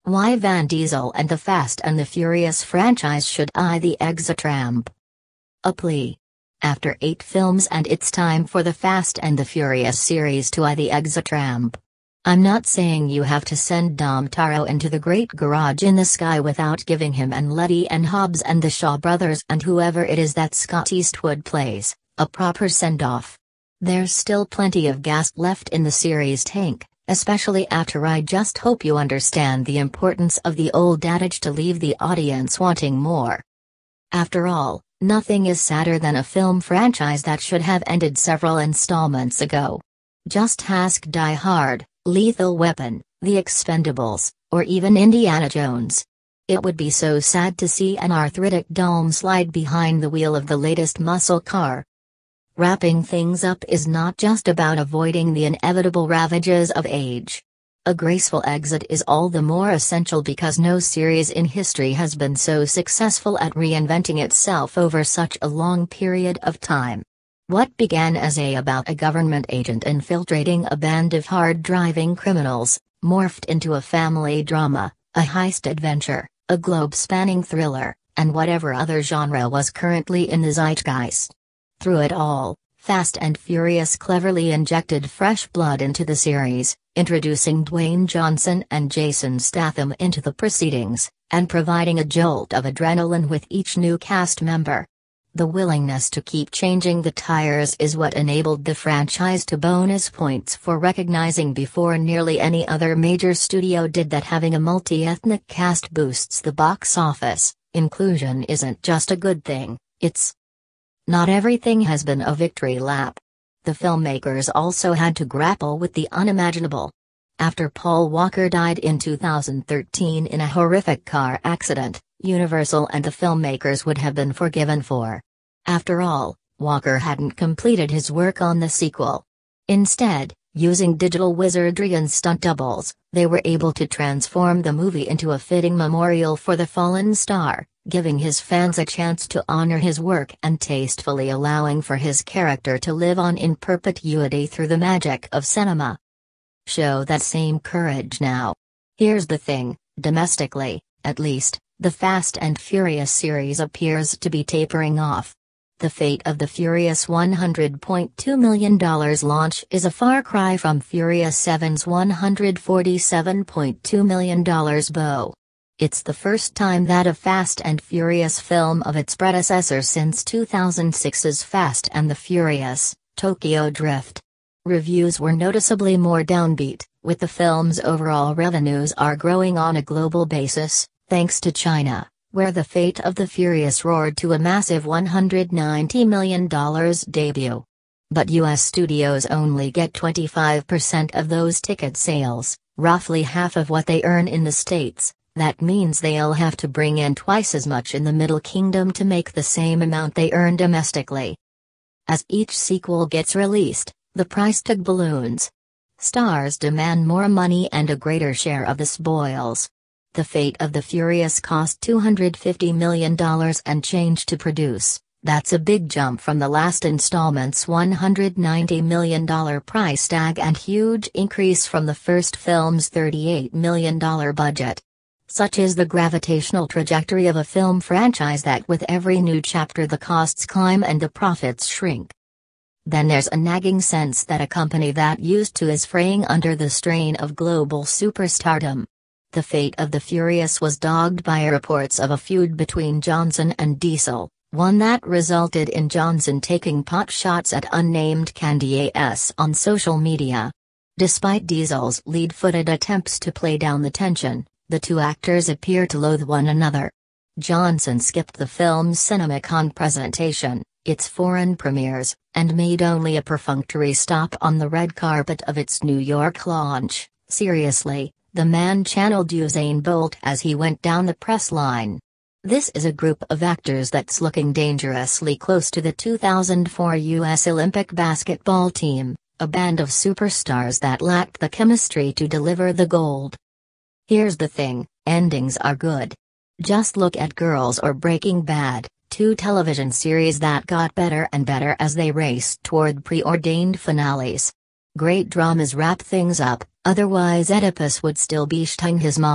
Why Vin Diesel and the Fast and the Furious franchise should eye the exit ramp. A plea. After 8 films, and it's time for the Fast and the Furious series to eye the exit ramp. I'm not saying you have to send Dom Toretto into the great garage in the sky without giving him and Letty and Hobbs and the Shaw brothers and whoever it is that Scott Eastwood plays, a proper send-off. There's still plenty of gas left in the series tank, especially after I just hope you understand the importance of the old adage to leave the audience wanting more. After all, nothing is sadder than a film franchise that should have ended several installments ago. Just ask Die Hard, Lethal Weapon, The Expendables, or even Indiana Jones. It would be so sad to see an arthritic Dom slide behind the wheel of the latest muscle car. Wrapping things up is not just about avoiding the inevitable ravages of age. A graceful exit is all the more essential because no series in history has been so successful at reinventing itself over such a long period of time. What began as about a government agent infiltrating a band of hard-driving criminals, morphed into a family drama, a heist adventure, a globe-spanning thriller, and whatever other genre was currently in the zeitgeist. Through it all, Fast and Furious cleverly injected fresh blood into the series, introducing Dwayne Johnson and Jason Statham into the proceedings, and providing a jolt of adrenaline with each new cast member. The willingness to keep changing the tires is what enabled the franchise to bonus points for recognizing before nearly any other major studio did that having a multi-ethnic cast boosts the box office. Inclusion isn't just a good thing, it's not everything has been a victory lap. The filmmakers also had to grapple with the unimaginable. After Paul Walker died in 2013 in a horrific car accident, Universal and the filmmakers would have been forgiven for. After all, Walker hadn't completed his work on the sequel. Instead, using digital wizardry and stunt doubles, they were able to transform the movie into a fitting memorial for the fallen star, giving his fans a chance to honor his work and tastefully allowing for his character to live on in perpetuity through the magic of cinema. Show that same courage now. Here's the thing, domestically, at least, the Fast and Furious series appears to be tapering off. The fate of the Furious $100.2 million launch is a far cry from Furious 7's $147.2 million bow. It's the first time that a Fast and Furious film of its predecessor since 2006's Fast and the Furious, Tokyo Drift. Reviews were noticeably more downbeat, with the film's overall revenues are growing on a global basis, thanks to China, where The Fate of the Furious roared to a massive $190 million debut. But US studios only get 25% of those ticket sales, roughly half of what they earn in the States. That means they'll have to bring in twice as much in the Middle Kingdom to make the same amount they earn domestically. As each sequel gets released, the price tag balloons. Stars demand more money and a greater share of the spoils. The Fate of the Furious cost $250 million and change to produce. That's a big jump from the last installment's $190 million price tag and huge increase from the first film's $38 million budget. Such is the gravitational trajectory of a film franchise that with every new chapter the costs climb and the profits shrink. Then there's a nagging sense that a company that used to is fraying under the strain of global superstardom. The Fate of the Furious was dogged by reports of a feud between Johnson and Diesel, one that resulted in Johnson taking pot shots at unnamed candidates on social media. Despite Diesel's lead-footed attempts to play down the tension, the two actors appear to loathe one another. Johnson skipped the film's CinemaCon presentation, its foreign premieres, and made only a perfunctory stop on the red carpet of its New York launch. Seriously, the man channeled Usain Bolt as he went down the press line. This is a group of actors that's looking dangerously close to the 2004 U.S. Olympic basketball team, a band of superstars that lacked the chemistry to deliver the gold. Here's the thing, endings are good. Just look at Girls or Breaking Bad, two television series that got better and better as they raced toward preordained finales. Great dramas wrap things up, otherwise Oedipus would still be shtung his mom.